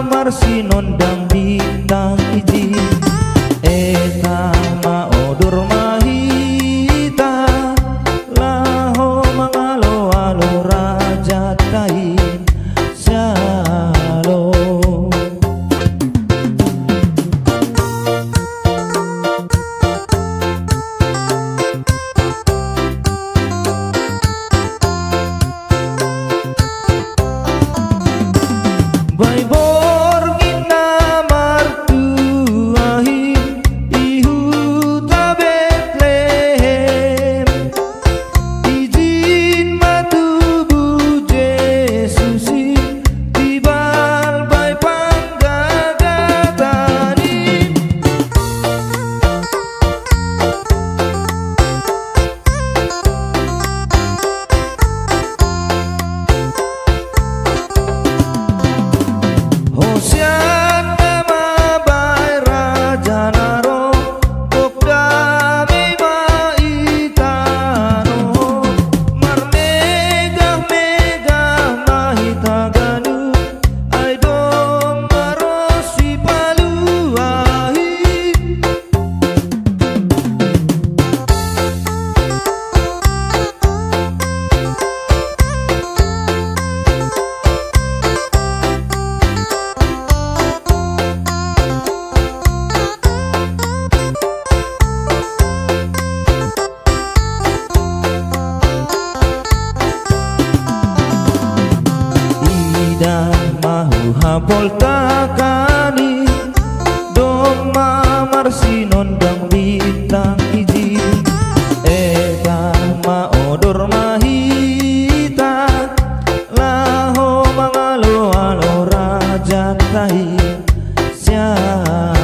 marsinondang bintang iji eta maodur mahita laho mangalo-alo raja tain syalo. Bye bor gina martuahi ihuta Betlehem izin matubu Yesusi tibal bay panggagatani Hosiana mabai raja naro kokdami maitano marmegah-megah mahita ganu aidom marosi paluahi. Dan mahu hapol takani doma marsinondang bintang iji eta maodor mahita laho mangalo-alo raja tahi syalo.